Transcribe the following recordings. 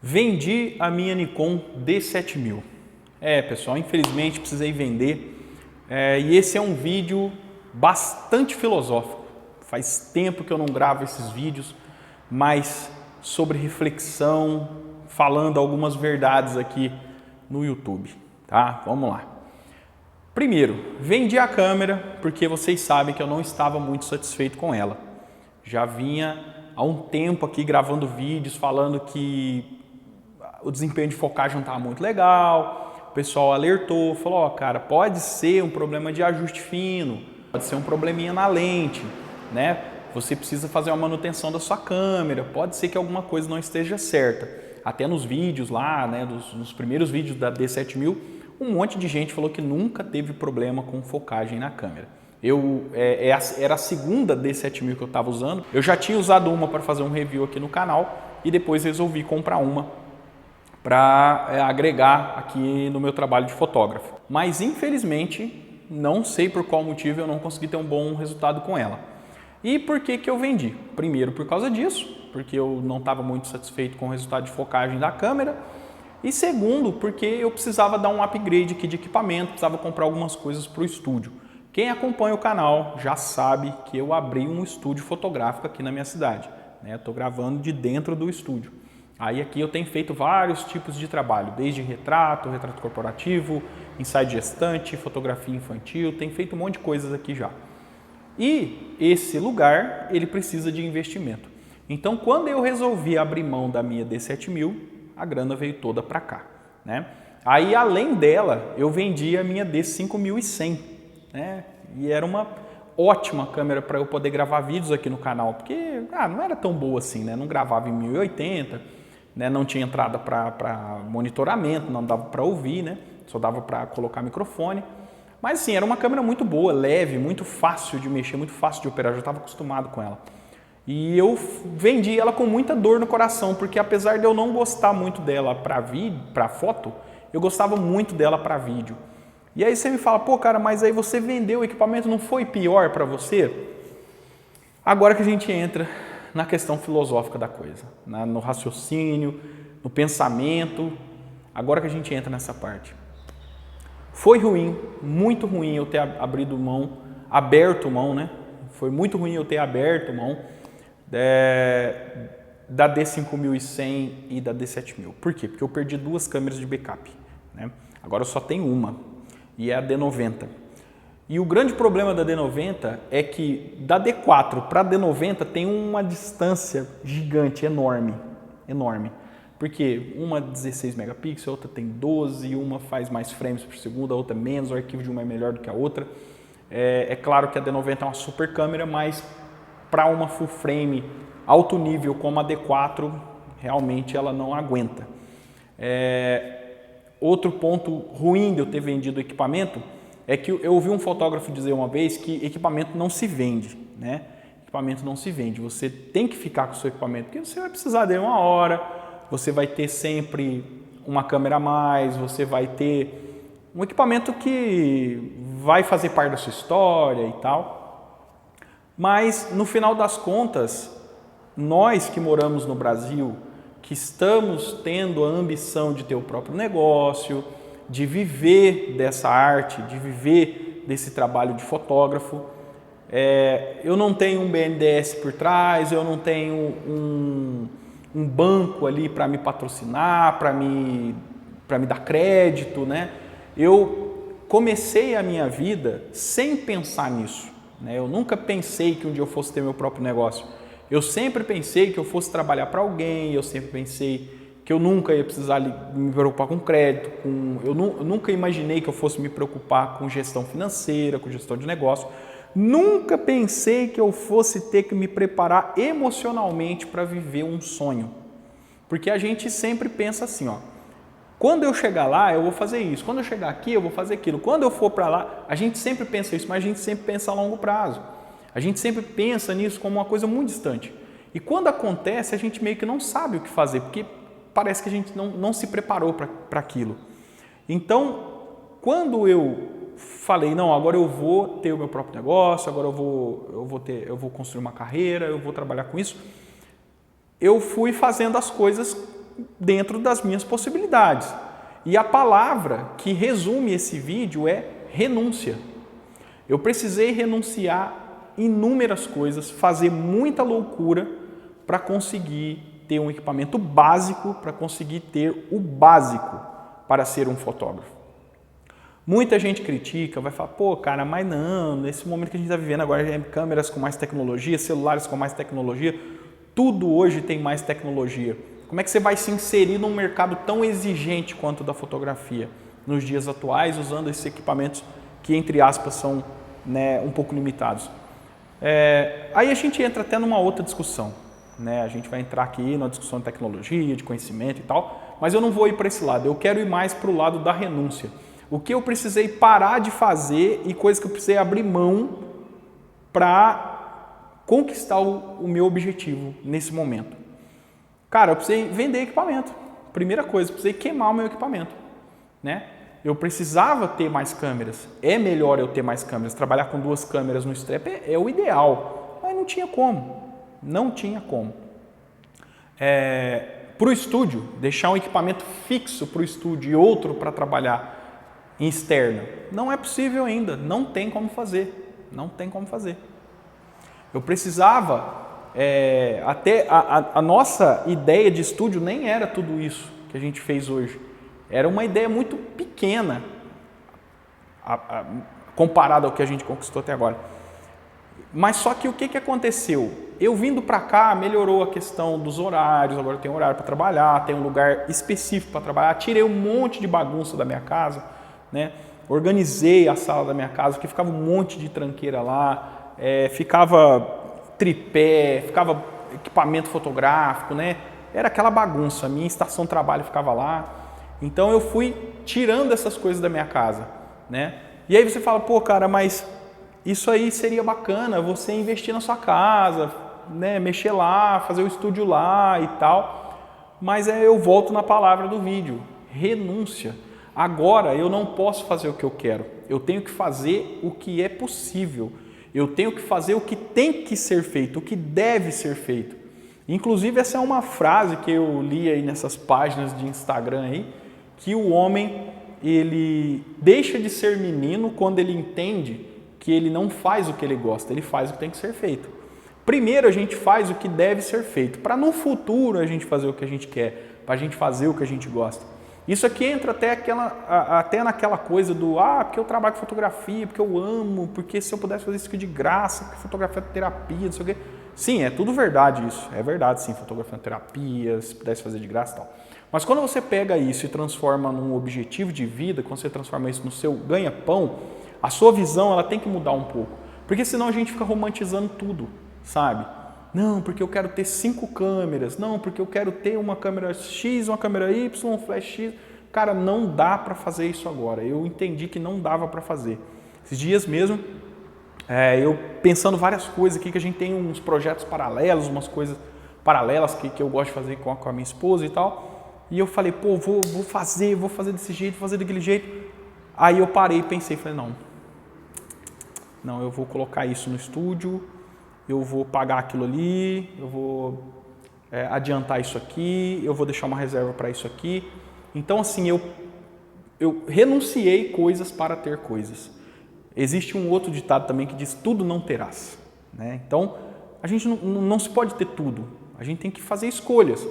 Vendi a minha Nikon D7000. Pessoal, infelizmente precisei vender. E esse é um vídeo bastante filosófico. Faz tempo que eu não gravo esses vídeos, mas sobre reflexão, falando algumas verdades aqui no YouTube, tá? Vamos lá. Primeiro, vendi a câmera porque vocês sabem que eu não estava muito satisfeito com ela. Já vinha há um tempo aqui gravando vídeos falando que o desempenho de focagem não estava muito legal, o pessoal alertou, falou, ó, cara, pode ser um problema de ajuste fino, pode ser um probleminha na lente, né? Você precisa fazer uma manutenção da sua câmera, pode ser que alguma coisa não esteja certa. Até nos vídeos lá, né, nos primeiros vídeos da D7000, um monte de gente falou que nunca teve problema com focagem na câmera. Era a segunda D7000 que eu estava usando, eu já tinha usado uma para fazer um review aqui no canal e depois resolvi comprar uma para agregar aqui no meu trabalho de fotógrafo. Mas infelizmente, não sei por qual motivo eu não consegui ter um bom resultado com ela. E por que que eu vendi? Primeiro por causa disso, porque eu não estava muito satisfeito com o resultado de focagem da câmera. E segundo, porque eu precisava dar um upgrade aqui de equipamento, precisava comprar algumas coisas para o estúdio. Quem acompanha o canal já sabe que eu abri um estúdio fotográfico aqui na minha cidade. Estou gravando de dentro do estúdio. Aí aqui eu tenho feito vários tipos de trabalho, desde retrato corporativo, ensaio de gestante, fotografia infantil, tenho feito um monte de coisas aqui já. E esse lugar, ele precisa de investimento. Então, quando eu resolvi abrir mão da minha D7000, a grana veio toda para cá, né? Aí, além dela, eu vendi a minha D5100, né? E era uma ótima câmera para eu poder gravar vídeos aqui no canal, porque não era tão boa assim, né? Não gravava em 1080, né? Não tinha entrada para monitoramento, não dava para ouvir, né? Só dava para colocar microfone. Mas assim, era uma câmera muito boa, leve, muito fácil de mexer, muito fácil de operar, eu já estava acostumado com ela. E eu vendi ela com muita dor no coração, porque apesar de eu não gostar muito dela para foto, eu gostava muito dela para vídeo. E aí você me fala, pô cara, mas aí você vendeu o equipamento, não foi pior para você? Agora que a gente entra na questão filosófica da coisa, no raciocínio, no pensamento, agora que a gente entra nessa parte. Foi ruim, muito ruim eu ter aberto mão, né? Foi muito ruim eu ter aberto mão da D5100 e da D7000. Por quê? Porque eu perdi duas câmeras de backup, né? Agora eu só tenho uma, e é a D90. E o grande problema da D90 é que da D4 para a D90 tem uma distância gigante, enorme. Porque uma 16 megapixels, a outra tem 12, uma faz mais frames por segundo, a outra menos, o arquivo de uma é melhor do que a outra. É claro que a D90 é uma super câmera, mas para uma full frame alto nível como a D4, realmente ela não aguenta. Outro ponto ruim de eu ter vendido o equipamento é que eu ouvi um fotógrafo dizer uma vez que equipamento não se vende, né? Equipamento não se vende, você tem que ficar com o seu equipamento, porque você vai precisar dele uma hora, você vai ter sempre uma câmera a mais, você vai ter um equipamento que vai fazer parte da sua história e tal. Mas, no final das contas, nós que moramos no Brasil, que estamos tendo a ambição de ter o próprio negócio, de viver dessa arte, de viver desse trabalho de fotógrafo, eu não tenho um BNDES por trás, eu não tenho um banco ali para me patrocinar, para me dar crédito, né? Eu comecei a minha vida sem pensar nisso, né? Eu nunca pensei que um dia eu fosse ter meu próprio negócio. Eu sempre pensei que eu fosse trabalhar para alguém, eu sempre pensei que eu nunca ia precisar me preocupar com crédito, eu nunca imaginei que eu fosse me preocupar com gestão financeira, com gestão de negócio. Nunca pensei que eu fosse ter que me preparar emocionalmente para viver um sonho. Porque a gente sempre pensa assim, ó, quando eu chegar lá, eu vou fazer isso. Quando eu chegar aqui, eu vou fazer aquilo. Quando eu for para lá, a gente sempre pensa isso, mas a gente sempre pensa a longo prazo. A gente sempre pensa nisso como uma coisa muito distante. E quando acontece, a gente meio que não sabe o que fazer, porque parece que a gente não se preparou para aquilo. Então, quando eu falei, não, agora eu vou ter o meu próprio negócio, agora eu vou construir uma carreira, eu vou trabalhar com isso, eu fui fazendo as coisas dentro das minhas possibilidades. E a palavra que resume esse vídeo é renúncia. Eu precisei renunciar inúmeras coisas, fazer muita loucura para conseguir ter um equipamento básico, para conseguir ter o básico para ser um fotógrafo. Muita gente critica, vai falar, pô, cara, mas não, nesse momento que a gente está vivendo agora, câmeras com mais tecnologia, celulares com mais tecnologia, tudo hoje tem mais tecnologia. Como é que você vai se inserir num mercado tão exigente quanto o da fotografia nos dias atuais, usando esses equipamentos que, entre aspas, são, né, um pouco limitados? Aí a gente entra até numa outra discussão, né? A gente vai entrar aqui na discussão de tecnologia, de conhecimento e tal, mas eu não vou ir para esse lado, eu quero ir mais para o lado da renúncia. O que eu precisei parar de fazer e coisas que eu precisei abrir mão para conquistar o meu objetivo nesse momento. Cara, eu precisei vender equipamento. Primeira coisa, eu precisei queimar o meu equipamento, né? Eu precisava ter mais câmeras. É melhor eu ter mais câmeras. Trabalhar com 2 câmeras no strap é o ideal, mas não tinha como. Não tinha como. Para o estúdio, deixar um equipamento fixo para o estúdio e outro para trabalhar em externo, não é possível ainda. Não tem como fazer. Não tem como fazer. Eu precisava... até a nossa ideia de estúdio nem era tudo isso que a gente fez hoje. Era uma ideia muito pequena comparado ao que a gente conquistou até agora. Mas só que o que aconteceu? Eu vindo para cá, melhorou a questão dos horários, agora tem horário para trabalhar, tem um lugar específico para trabalhar, tirei um monte de bagunça da minha casa, né? Organizei a sala da minha casa, porque ficava um monte de tranqueira lá, ficava tripé, ficava equipamento fotográfico, né? Era aquela bagunça, a minha estação de trabalho ficava lá. Então eu fui tirando essas coisas da minha casa, né? E aí você fala, pô, cara, mas isso aí seria bacana, você investir na sua casa, né? Mexer lá, fazer o estúdio lá e tal. Mas eu volto na palavra do vídeo, renúncia. Agora eu não posso fazer o que eu quero, eu tenho que fazer o que é possível. Eu tenho que fazer o que tem que ser feito, o que deve ser feito. Inclusive, essa é uma frase que eu li aí nessas páginas de Instagram aí, que o homem, ele deixa de ser menino quando ele entende que ele não faz o que ele gosta, ele faz o que tem que ser feito. Primeiro a gente faz o que deve ser feito, para no futuro a gente fazer o que a gente quer, para a gente fazer o que a gente gosta. Isso aqui entra até naquela coisa do, porque eu trabalho com fotografia, porque eu amo, porque se eu pudesse fazer isso aqui de graça, porque fotografia é terapia, não sei o quê. Sim, é tudo verdade isso, é verdade sim, fotografia é terapia, se pudesse fazer de graça e tal. Mas quando você pega isso e transforma num objetivo de vida, quando você transforma isso no seu ganha-pão, a sua visão ela tem que mudar um pouco, porque senão a gente fica romantizando tudo, sabe? Não, porque eu quero ter 5 câmeras. Não, porque eu quero ter uma câmera X, uma câmera Y, um flash X. Cara, não dá para fazer isso agora. Eu entendi que não dava para fazer. Esses dias mesmo, eu pensando várias coisas aqui, que a gente tem uns projetos paralelos, umas coisas paralelas que eu gosto de fazer com a minha esposa e tal. E eu falei, pô, vou fazer desse jeito, vou fazer daquele jeito. Aí eu parei e pensei, falei, não, eu vou colocar isso no estúdio, eu vou pagar aquilo ali, eu vou adiantar isso aqui, eu vou deixar uma reserva para isso aqui. Então, assim, eu renunciei coisas para ter coisas. Existe um outro ditado também que diz, tudo não terás, né? Então, a gente não se pode ter tudo, a gente tem que fazer escolhas.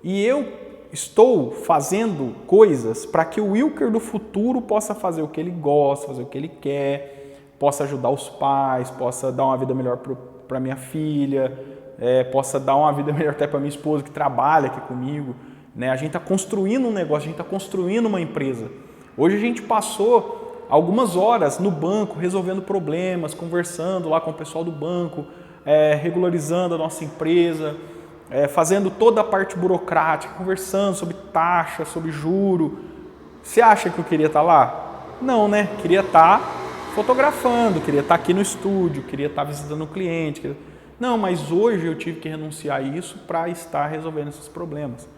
E eu estou fazendo coisas para que o Wilker do futuro possa fazer o que ele gosta, fazer o que ele quer, possa ajudar os pais, possa dar uma vida melhor para minha filha, possa dar uma vida melhor até para minha esposa que trabalha aqui comigo, né? A gente está construindo um negócio, a gente está construindo uma empresa. Hoje a gente passou algumas horas no banco resolvendo problemas, conversando lá com o pessoal do banco, regularizando a nossa empresa, fazendo toda a parte burocrática, conversando sobre taxa, sobre juro. Você acha que eu queria estar lá? Não, né? Queria estar fotografando, queria estar aqui no estúdio, queria estar visitando o cliente. Não, mas hoje eu tive que renunciar a isso para estar resolvendo esses problemas,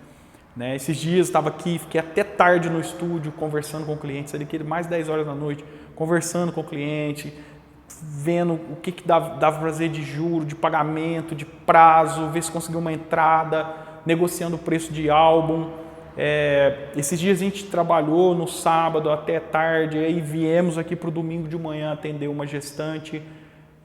né? Esses dias estava aqui, fiquei até tarde no estúdio conversando com o cliente, saí daqui mais 10 horas da noite, conversando com o cliente, vendo o que dava para fazer de juro, de pagamento, de prazo, ver se conseguiu uma entrada, negociando o preço de álbum. Esses dias a gente trabalhou no sábado até tarde, aí viemos aqui para o domingo de manhã atender uma gestante.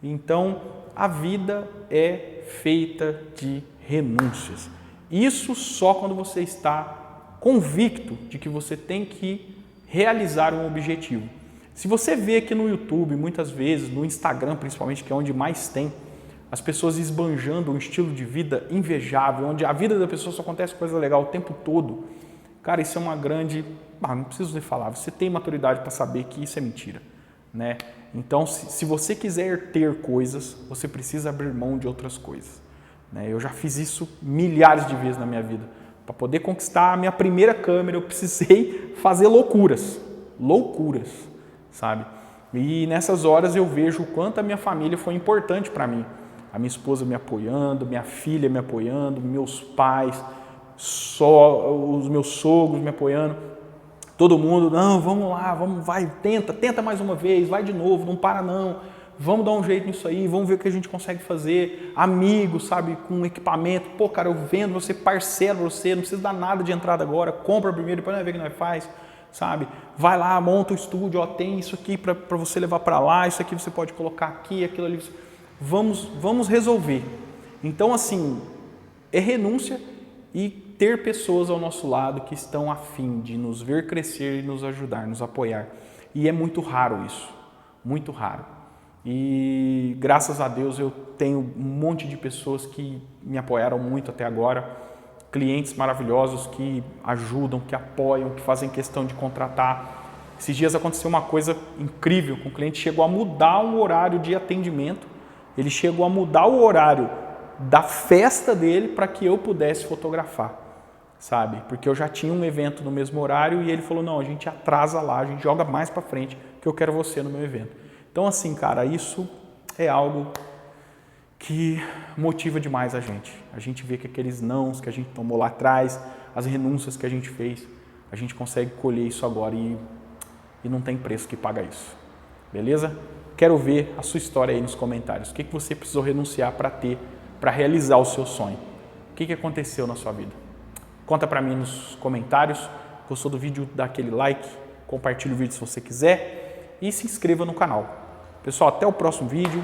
Então, a vida é feita de renúncias. Isso só quando você está convicto de que você tem que realizar um objetivo. Se você vê aqui no YouTube, muitas vezes, no Instagram principalmente, que é onde mais tem, as pessoas esbanjando um estilo de vida invejável, onde a vida da pessoa só acontece coisa legal o tempo todo, cara, isso é uma grande... não preciso nem falar, você tem maturidade para saber que isso é mentira, né? Então, se você quiser ter coisas, você precisa abrir mão de outras coisas, né? Eu já fiz isso milhares de vezes na minha vida. Para poder conquistar a minha primeira câmera, eu precisei fazer loucuras, sabe? E nessas horas eu vejo o quanto a minha família foi importante para mim. A minha esposa me apoiando, minha filha me apoiando, meus pais, os meus sogros me apoiando. Todo mundo, não, vamos lá, vai, tenta mais uma vez, vai de novo, não para não. Vamos dar um jeito nisso aí, vamos ver o que a gente consegue fazer. Amigos, sabe, com equipamento. Pô, cara, eu vendo, você parcela você, não precisa dar nada de entrada agora, compra primeiro, depois nós vemos o que nós faz, sabe? Vai lá, monta o estúdio, ó, tem isso aqui para você levar para lá, isso aqui você pode colocar aqui, aquilo ali. Vamos resolver. Então, assim, é renúncia e ter pessoas ao nosso lado que estão a fim de nos ver crescer e nos ajudar, nos apoiar. E é muito raro isso, muito raro. E graças a Deus eu tenho um monte de pessoas que me apoiaram muito até agora, clientes maravilhosos que ajudam, que apoiam, que fazem questão de contratar. Esses dias aconteceu uma coisa incrível, com o cliente chegou a mudar um horário de atendimento, ele chegou a mudar o horário da festa dele para que eu pudesse fotografar, sabe? Porque eu já tinha um evento no mesmo horário e ele falou, não, a gente atrasa lá, a gente joga mais para frente que eu quero você no meu evento. Então, assim, cara, isso é algo que motiva demais a gente. A gente vê que aqueles nãos que a gente tomou lá atrás, as renúncias que a gente fez, a gente consegue colher isso agora e não tem preço que paga isso. Beleza? Quero ver a sua história aí nos comentários. O que você precisou renunciar para realizar o seu sonho? O que aconteceu na sua vida? Conta para mim nos comentários. Gostou do vídeo? Dá aquele like, compartilha o vídeo se você quiser e se inscreva no canal. Pessoal, até o próximo vídeo.